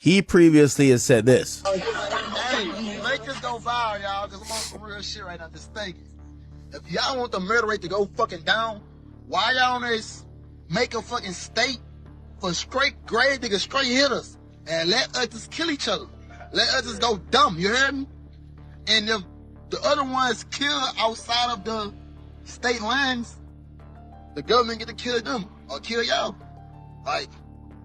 He previously has said this. Hey, make this go viral, y'all, because I'm on some real shit right now. Just thinking. If y'all want the murder rate to go fucking down, why y'all on this make a fucking state for straight grave niggas, straight hitters, and let us just kill each other? Let us just go dumb, you heard me? And if the other ones kill outside of the state lines, the government get to kill them or kill y'all. Like,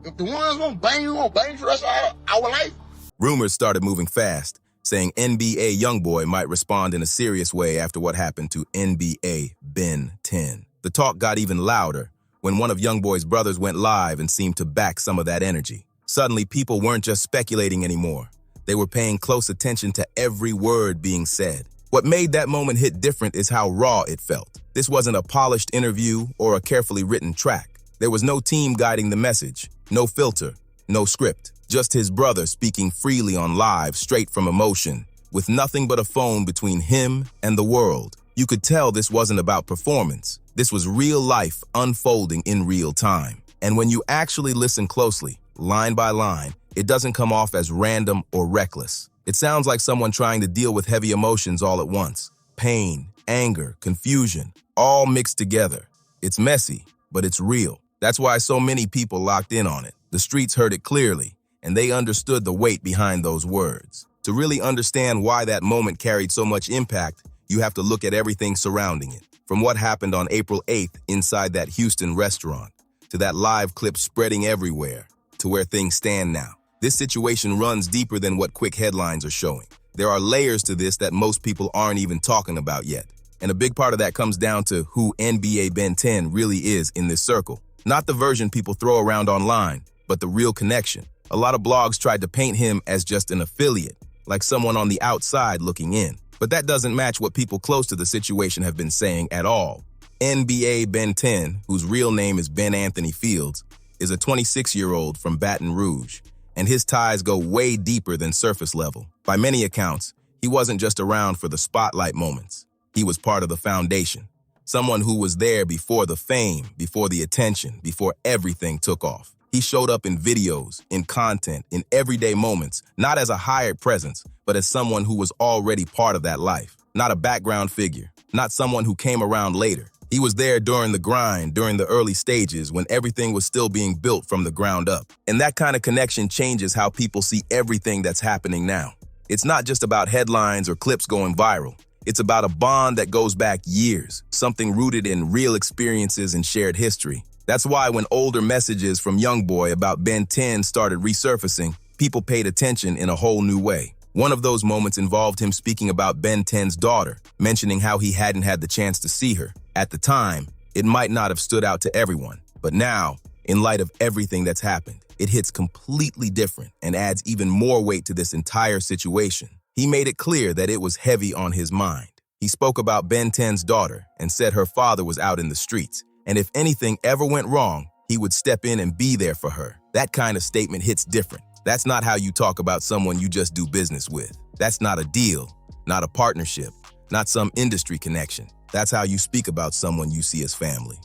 if the ones won't bang for the rest of our life. Rumors started moving fast, saying NBA YoungBoy might respond in a serious way after what happened to NBA Ben 10. The talk got even louder when one of YoungBoy's brothers went live and seemed to back some of that energy. Suddenly, people weren't just speculating anymore. They were paying close attention to every word being said. What made that moment hit different is how raw it felt. This wasn't a polished interview or a carefully written track. There was no team guiding the message, no filter, no script. Just his brother speaking freely on live, straight from emotion, with nothing but a phone between him and the world. You could tell this wasn't about performance. This was real life unfolding in real time. And when you actually listen closely, line by line, it doesn't come off as random or reckless. It sounds like someone trying to deal with heavy emotions all at once. Pain, anger, confusion, all mixed together. It's messy, but it's real. That's why so many people locked in on it. The streets heard it clearly, and they understood the weight behind those words. To really understand why that moment carried so much impact, you have to look at everything surrounding it. From what happened on April 8th inside that Houston restaurant, to that live clip spreading everywhere, to where things stand now. This situation runs deeper than what quick headlines are showing. There are layers to this that most people aren't even talking about yet. And a big part of that comes down to who NBA Ben 10 really is in this circle. Not the version people throw around online, but the real connection. A lot of blogs tried to paint him as just an affiliate, like someone on the outside looking in. But that doesn't match what people close to the situation have been saying at all. NBA Ben 10, whose real name is Ben Anthony Fields, is a 26-year-old from Baton Rouge, and his ties go way deeper than surface level. By many accounts, he wasn't just around for the spotlight moments. He was part of the foundation. Someone who was there before the fame, before the attention, before everything took off. He showed up in videos, in content, in everyday moments, not as a hired presence, but as someone who was already part of that life. Not a background figure, not someone who came around later. He was there during the grind, during the early stages, when everything was still being built from the ground up. And that kind of connection changes how people see everything that's happening now. It's not just about headlines or clips going viral. It's about a bond that goes back years, something rooted in real experiences and shared history. That's why when older messages from YoungBoy about Ben 10 started resurfacing, people paid attention in a whole new way. One of those moments involved him speaking about Ben 10's daughter, mentioning how he hadn't had the chance to see her. At the time, it might not have stood out to everyone, but now, in light of everything that's happened, it hits completely different and adds even more weight to this entire situation. He made it clear that it was heavy on his mind. He spoke about Ben 10's daughter and said her father was out in the streets, and if anything ever went wrong, he would step in and be there for her. That kind of statement hits different. That's not how you talk about someone you just do business with. That's not a deal, not a partnership, not some industry connection. That's how you speak about someone you see as family.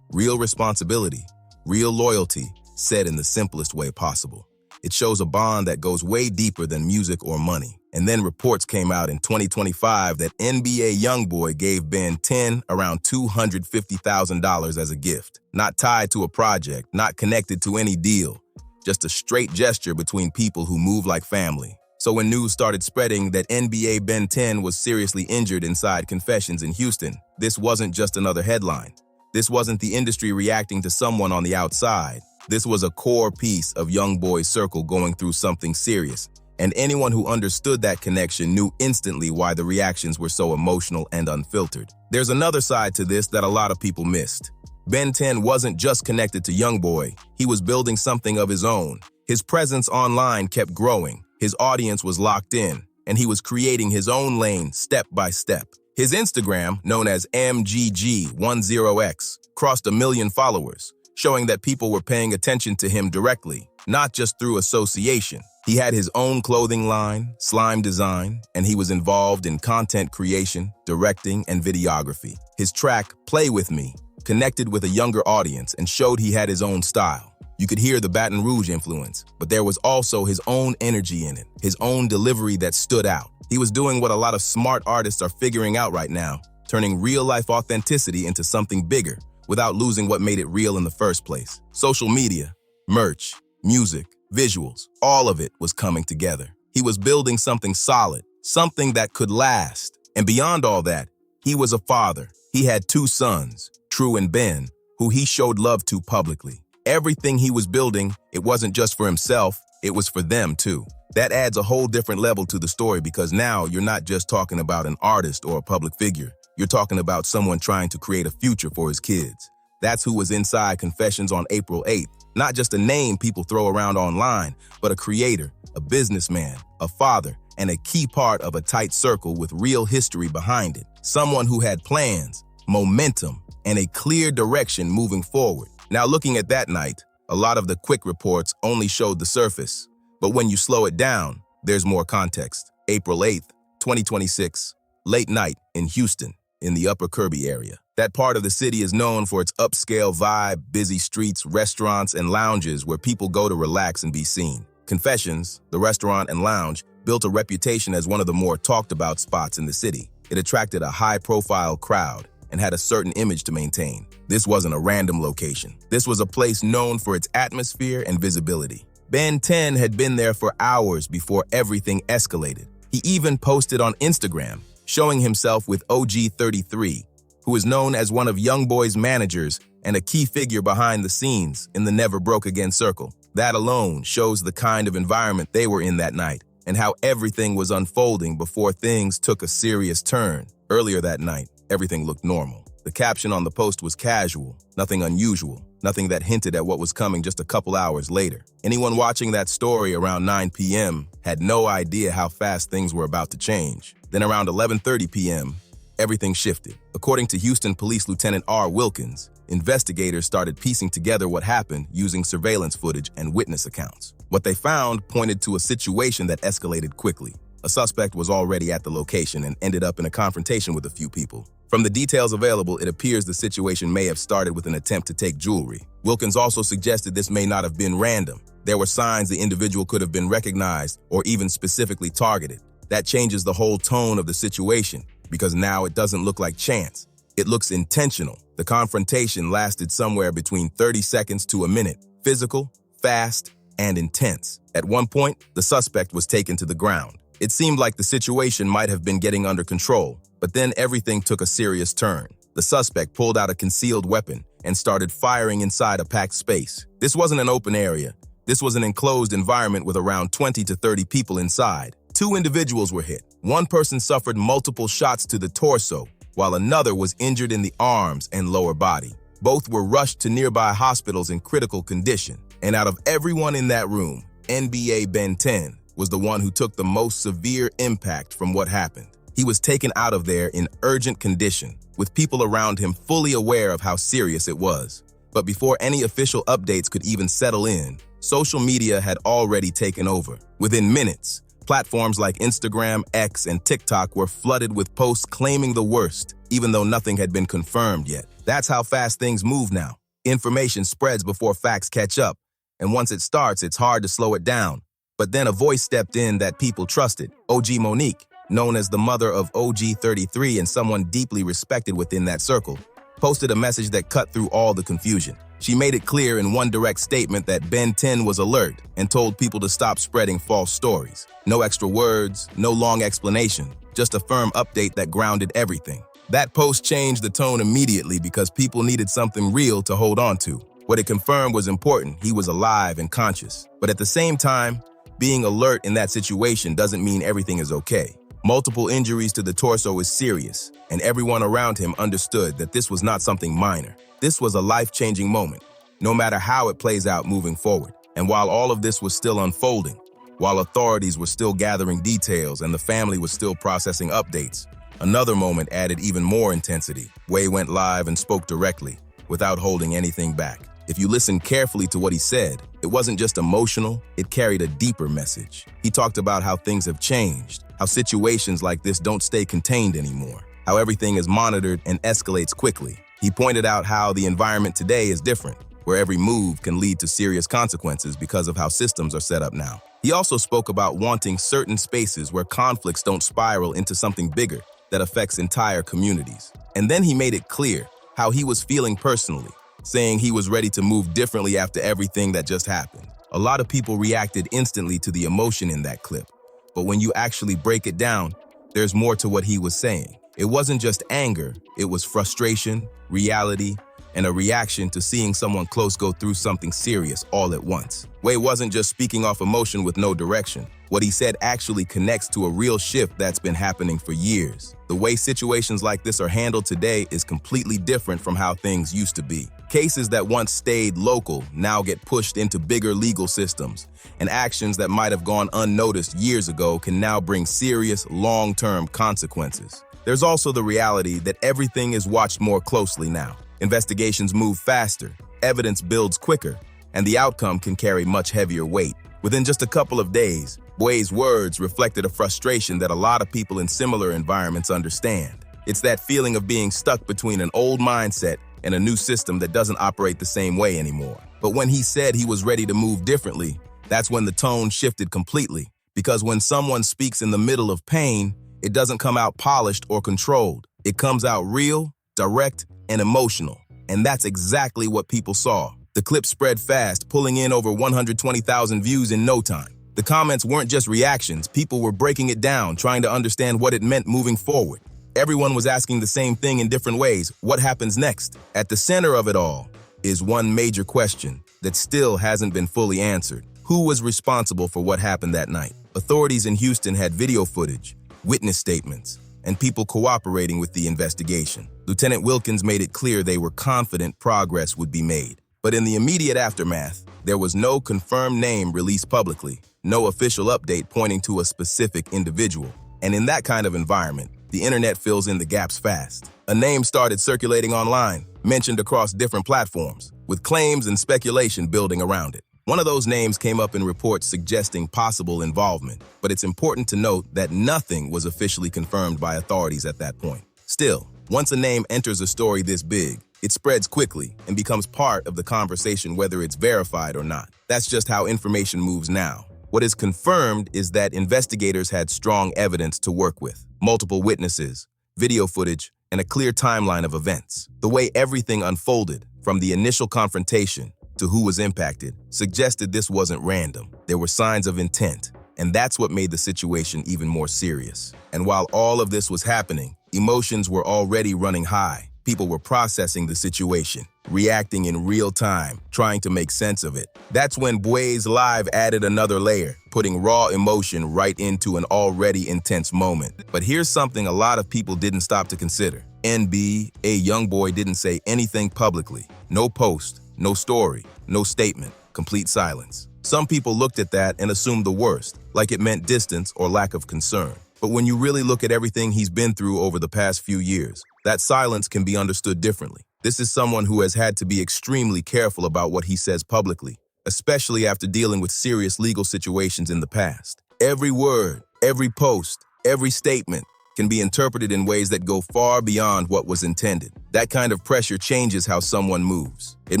Real responsibility, real loyalty, said in the simplest way possible. It shows a bond that goes way deeper than music or money. And then reports came out in 2025 that NBA YoungBoy gave Ben 10 around $250,000 as a gift. Not tied to a project, not connected to any deal. Just a straight gesture between people who move like family. So when news started spreading that NBA Ben 10 was seriously injured inside confessions in Houston, this wasn't just another headline. This wasn't the industry reacting to someone on the outside. This was a core piece of YoungBoy's circle going through something serious. And anyone who understood that connection knew instantly why the reactions were so emotional and unfiltered. There's another side to this that a lot of people missed. Ben 10 wasn't just connected to YoungBoy, he was building something of his own. His presence online kept growing, his audience was locked in, and he was creating his own lane step by step. His Instagram, known as MGG10X, crossed 1 million followers, showing that people were paying attention to him directly, not just through association. He had his own clothing line, slime design, and he was involved in content creation, directing, and videography. His track, Play With Me, connected with a younger audience and showed he had his own style. You could hear the Baton Rouge influence, but there was also his own energy in it, his own delivery that stood out. He was doing what a lot of smart artists are figuring out right now, turning real-life authenticity into something bigger without losing what made it real in the first place. Social media, merch, music, visuals, all of it was coming together. He was building something solid, something that could last. And beyond all that, he was a father. He had 2 sons, True and Ben, who he showed love to publicly. Everything he was building, it wasn't just for himself, it was for them too. That adds a whole different level to the story because now you're not just talking about an artist or a public figure. You're talking about someone trying to create a future for his kids. That's who was inside Confessions on April 8th. Not just a name people throw around online, but a creator, a businessman, a father, and a key part of a tight circle with real history behind it. Someone who had plans, momentum, and a clear direction moving forward. Now, looking at that night, a lot of the quick reports only showed the surface. But when you slow it down, there's more context. April 8th, 2026, late night in Houston, in the Upper Kirby area. That part of the city is known for its upscale vibe, busy streets, restaurants, and lounges where people go to relax and be seen. Confessions, the restaurant and lounge, built a reputation as one of the more talked-about spots in the city. It attracted a high-profile crowd and had a certain image to maintain. This wasn't a random location. This was a place known for its atmosphere and visibility. Ben 10 had been there for hours before everything escalated. He even posted on Instagram, showing himself with OG 33, who is known as one of YoungBoy's managers and a key figure behind the scenes in the Never Broke Again circle. That alone shows the kind of environment they were in that night and how everything was unfolding before things took a serious turn. Earlier that night, everything looked normal. The caption on the post was casual, nothing unusual, nothing that hinted at what was coming just a couple hours later. Anyone watching that story around 9 p.m. had no idea how fast things were about to change. Then around 11:30 p.m., everything shifted. According to Houston Police Lieutenant R. Wilkins, investigators started piecing together what happened using surveillance footage and witness accounts. What they found pointed to a situation that escalated quickly. A suspect was already at the location and ended up in a confrontation with a few people. From the details available, it appears the situation may have started with an attempt to take jewelry. Wilkins also suggested this may not have been random. There were signs the individual could have been recognized or even specifically targeted. That changes the whole tone of the situation because now it doesn't look like chance. It looks intentional. The confrontation lasted somewhere between 30 seconds to a minute. Physical, fast, and intense. At one point, the suspect was taken to the ground. It seemed like the situation might have been getting under control, but then everything took a serious turn. The suspect pulled out a concealed weapon and started firing inside a packed space. This wasn't an open area. This was an enclosed environment with around 20 to 30 people inside. 2 individuals were hit. One person suffered multiple shots to the torso, while another was injured in the arms and lower body. Both were rushed to nearby hospitals in critical condition. And out of everyone in that room, NBA Ben 10 was the one who took the most severe impact from what happened. He was taken out of there in urgent condition, with people around him fully aware of how serious it was. But before any official updates could even settle in, social media had already taken over. Within minutes, platforms like Instagram, X, and TikTok were flooded with posts claiming the worst, even though nothing had been confirmed yet. That's how fast things move now. Information spreads before facts catch up, and once it starts, it's hard to slow it down. But then a voice stepped in that people trusted. OG Monique, known as the mother of OG 33 and someone deeply respected within that circle, posted a message that cut through all the confusion. She made it clear in one direct statement that Ben 10 was alert and told people to stop spreading false stories. No extra words, no long explanation, just a firm update that grounded everything. That post changed the tone immediately because people needed something real to hold on to. What it confirmed was important. He was alive and conscious. But at the same time, being alert in that situation doesn't mean everything is okay. Multiple injuries to the torso is serious, and everyone around him understood that this was not something minor. This was a life-changing moment, no matter how it plays out moving forward. And while all of this was still unfolding, while authorities were still gathering details and the family was still processing updates, another moment added even more intensity. Way went live and spoke directly, without holding anything back. If you listen carefully to what he said, it wasn't just emotional, it carried a deeper message. He talked about how things have changed, how situations like this don't stay contained anymore, how everything is monitored and escalates quickly. He pointed out how the environment today is different, where every move can lead to serious consequences because of how systems are set up now. He also spoke about wanting certain spaces where conflicts don't spiral into something bigger that affects entire communities. And then he made it clear how he was feeling personally, saying he was ready to move differently after everything that just happened. A lot of people reacted instantly to the emotion in that clip, but when you actually break it down, there's more to what he was saying. It wasn't just anger, it was frustration, reality, and a reaction to seeing someone close go through something serious all at once. Wei wasn't just speaking off emotion with no direction. What he said actually connects to a real shift that's been happening for years. The way situations like this are handled today is completely different from how things used to be. Cases that once stayed local now get pushed into bigger legal systems, and actions that might have gone unnoticed years ago can now bring serious, long-term consequences. There's also the reality that everything is watched more closely now. Investigations move faster, evidence builds quicker, and the outcome can carry much heavier weight. Within just a couple of days, Wei's words reflected a frustration that a lot of people in similar environments understand. It's that feeling of being stuck between an old mindset and a new system that doesn't operate the same way anymore. But when he said he was ready to move differently, that's when the tone shifted completely. Because when someone speaks in the middle of pain, it doesn't come out polished or controlled. It comes out real, direct, and emotional. And that's exactly what people saw. The clip spread fast, pulling in over 120,000 views in no time. The comments weren't just reactions, people were breaking it down, trying to understand what it meant moving forward. Everyone was asking the same thing in different ways: what happens next? At the center of it all is one major question that still hasn't been fully answered. Who was responsible for what happened that night? Authorities in Houston had video footage, witness statements, and people cooperating with the investigation. Lieutenant Wilkins made it clear they were confident progress would be made. But in the immediate aftermath, there was no confirmed name released publicly, no official update pointing to a specific individual. And in that kind of environment, the internet fills in the gaps fast. A name started circulating online, mentioned across different platforms, with claims and speculation building around it. One of those names came up in reports suggesting possible involvement, but it's important to note that nothing was officially confirmed by authorities at that point. Still, once a name enters a story this big, it spreads quickly and becomes part of the conversation whether it's verified or not. That's just how information moves now. What is confirmed is that investigators had strong evidence to work with: multiple witnesses, video footage, and a clear timeline of events. The way everything unfolded, from the initial confrontation to who was impacted, suggested this wasn't random. There were signs of intent, and that's what made the situation even more serious. And while all of this was happening, emotions were already running high. People were processing the situation, reacting in real time, trying to make sense of it. That's when Buey's Live added another layer, putting raw emotion right into an already intense moment. But here's something a lot of people didn't stop to consider. NBA YoungBoy didn't say anything publicly. No post, no story, no statement, complete silence. Some people looked at that and assumed the worst, like it meant distance or lack of concern. But when you really look at everything he's been through over the past few years, that silence can be understood differently. This is someone who has had to be extremely careful about what he says publicly, especially after dealing with serious legal situations in the past. Every word, every post, every statement can be interpreted in ways that go far beyond what was intended. That kind of pressure changes how someone moves. It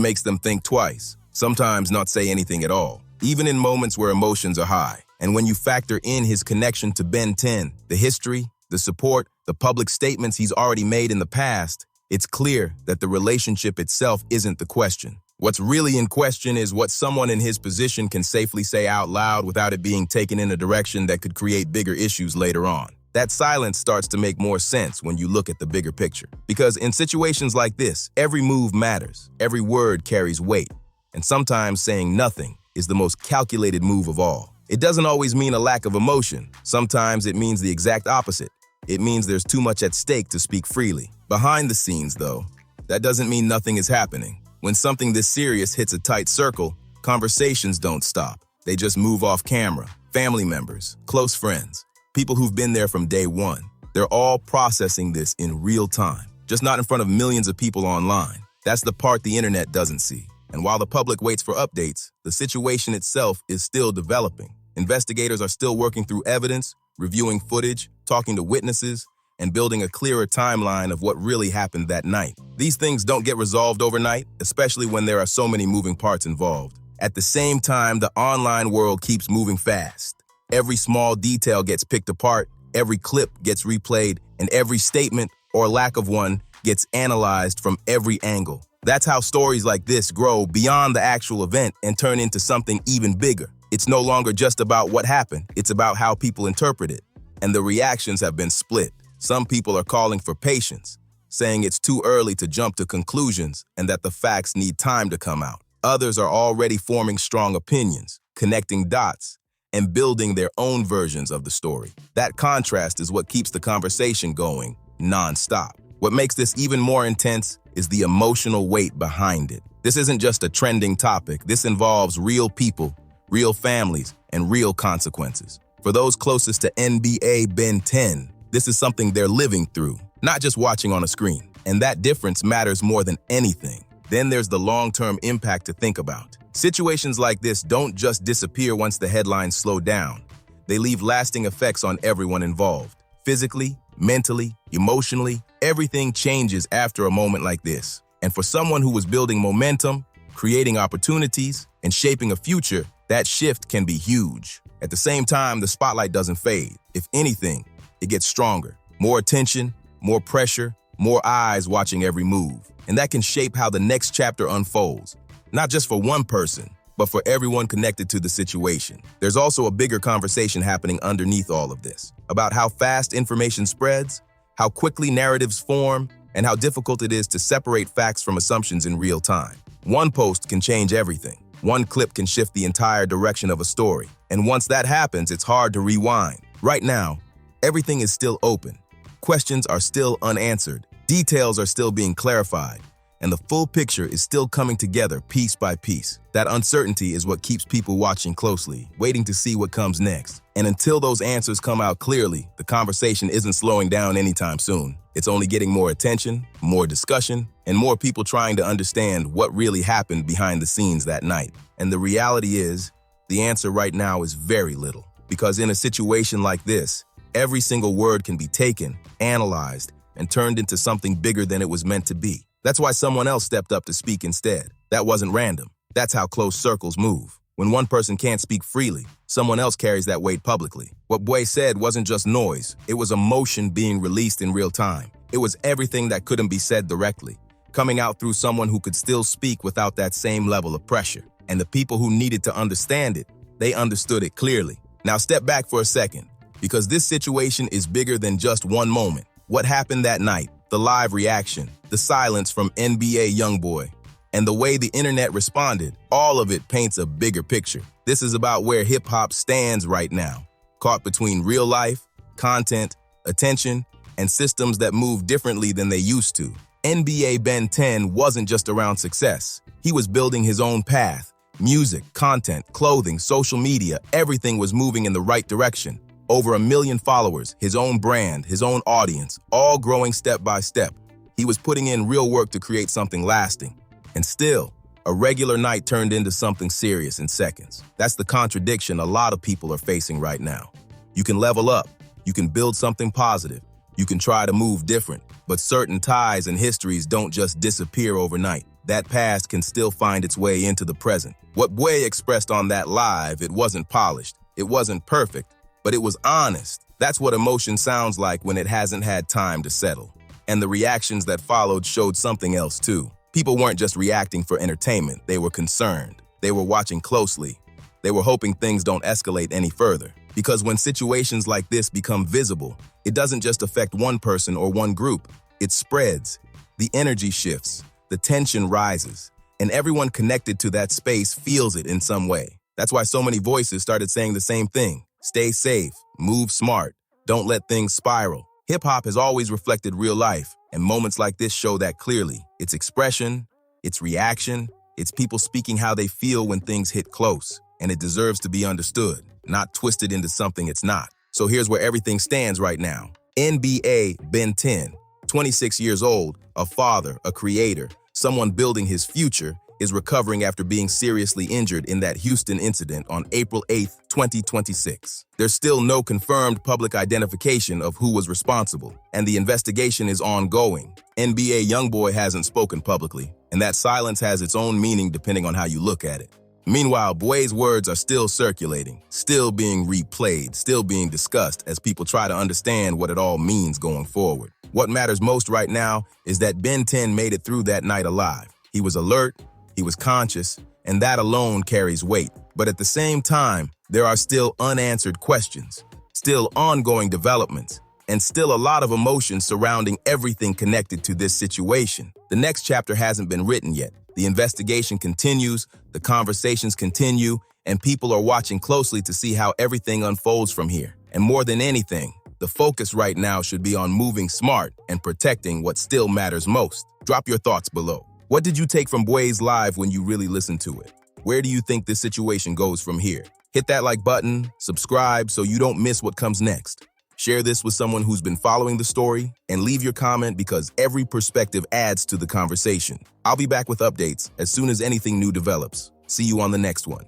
makes them think twice, sometimes not say anything at all, even in moments where emotions are high. And when you factor in his connection to Ben 10, the history, the support, the public statements he's already made in the past, it's clear that the relationship itself isn't the question. What's really in question is what someone in his position can safely say out loud without it being taken in a direction that could create bigger issues later on. That silence starts to make more sense when you look at the bigger picture. Because in situations like this, every move matters, every word carries weight, and sometimes saying nothing is the most calculated move of all. It doesn't always mean a lack of emotion. Sometimes it means the exact opposite. It means there's too much at stake to speak freely. Behind the scenes, though, that doesn't mean nothing is happening. When something this serious hits a tight circle, conversations don't stop. They just move off camera. Family members, close friends, people who've been there from day one. They're all processing this in real time, just not in front of millions of people online. That's the part the internet doesn't see. And while the public waits for updates, the situation itself is still developing. Investigators are still working through evidence, reviewing footage, talking to witnesses, and building a clearer timeline of what really happened that night. These things don't get resolved overnight, especially when there are so many moving parts involved. At the same time, the online world keeps moving fast. Every small detail gets picked apart, every clip gets replayed, and every statement, or lack of one, gets analyzed from every angle. That's how stories like this grow beyond the actual event and turn into something even bigger. It's no longer just about what happened, it's about how people interpret it. And the reactions have been split. Some people are calling for patience, saying it's too early to jump to conclusions and that the facts need time to come out. Others are already forming strong opinions, connecting dots, and building their own versions of the story. That contrast is what keeps the conversation going non-stop. What makes this even more intense is the emotional weight behind it. This isn't just a trending topic. This involves real people, real families, and real consequences. For those closest to NBA Ben 10, this is something they're living through, not just watching on a screen. And that difference matters more than anything. Then there's the long-term impact to think about. Situations like this don't just disappear once the headlines slow down. They leave lasting effects on everyone involved. Physically, mentally, emotionally, everything changes after a moment like this. And for someone who was building momentum, creating opportunities, and shaping a future, that shift can be huge. At the same time, the spotlight doesn't fade. If anything, it gets stronger. More attention, more pressure, more eyes watching every move. And that can shape how the next chapter unfolds. Not just for one person, but for everyone connected to the situation. There's also a bigger conversation happening underneath all of this, about how fast information spreads, how quickly narratives form, and how difficult it is to separate facts from assumptions in real time. One post can change everything. One clip can shift the entire direction of a story. And once that happens, it's hard to rewind. Right now, everything is still open. Questions are still unanswered. Details are still being clarified. And the full picture is still coming together piece by piece. That uncertainty is what keeps people watching closely, waiting to see what comes next. And until those answers come out clearly, the conversation isn't slowing down anytime soon. It's only getting more attention, more discussion, and more people trying to understand what really happened behind the scenes that night. And the reality is, the answer right now is very little. Because in a situation like this, every single word can be taken, analyzed, and turned into something bigger than it was meant to be. That's why someone else stepped up to speak instead. That wasn't random. That's how close circles move. When one person can't speak freely, someone else carries that weight publicly. What Boy said wasn't just noise. It was emotion being released in real time. It was everything that couldn't be said directly, coming out through someone who could still speak without that same level of pressure. And the people who needed to understand it, they understood it clearly. Now step back for a second, because this situation is bigger than just one moment. What happened that night, the live reaction, the silence from NBA YoungBoy, and the way the internet responded, all of it paints a bigger picture. This is about where hip-hop stands right now, caught between real life, content, attention, and systems that move differently than they used to. NBA Ben 10 wasn't just around success. He was building his own path. Music, content, clothing, social media, everything was moving in the right direction. Over 1 million followers, his own brand, his own audience, all growing step by step. He was putting in real work to create something lasting. And still, a regular night turned into something serious in seconds. That's the contradiction a lot of people are facing right now. You can level up, you can build something positive, you can try to move different, but certain ties and histories don't just disappear overnight. That past can still find its way into the present. What Boy expressed on that live, it wasn't polished, it wasn't perfect, but it was honest. That's what emotion sounds like when it hasn't had time to settle. And the reactions that followed showed something else too. People weren't just reacting for entertainment, they were concerned. They were watching closely. They were hoping things don't escalate any further. Because when situations like this become visible, it doesn't just affect one person or one group. It spreads. The energy shifts. The tension rises. And everyone connected to that space feels it in some way. That's why so many voices started saying the same thing. Stay safe, move smart, don't let things spiral. Hip-hop has always reflected real life, and moments like this show that clearly. It's expression, it's reaction, it's people speaking how they feel when things hit close, and it deserves to be understood, not twisted into something it's not. So here's where everything stands right now. NBA Ben 10, 26 years old, a father, a creator, someone building his future, is recovering after being seriously injured in that Houston incident on April 8, 2026. There's still no confirmed public identification of who was responsible, and the investigation is ongoing. NBA YoungBoy hasn't spoken publicly, and that silence has its own meaning depending on how you look at it. Meanwhile, Boy's words are still circulating, still being replayed, still being discussed as people try to understand what it all means going forward. What matters most right now is that Ben 10 made it through that night alive. He was alert, he was conscious, and that alone carries weight. But at the same time, there are still unanswered questions, still ongoing developments, and still a lot of emotions surrounding everything connected to this situation. The next chapter hasn't been written yet. The investigation continues, the conversations continue, and people are watching closely to see how everything unfolds from here. And more than anything, the focus right now should be on moving smart and protecting what still matters most. Drop your thoughts below. What did you take from Boy's Live when you really listened to it? Where do you think this situation goes from here? Hit that like button, subscribe so you don't miss what comes next. Share this with someone who's been following the story, and leave your comment because every perspective adds to the conversation. I'll be back with updates as soon as anything new develops. See you on the next one.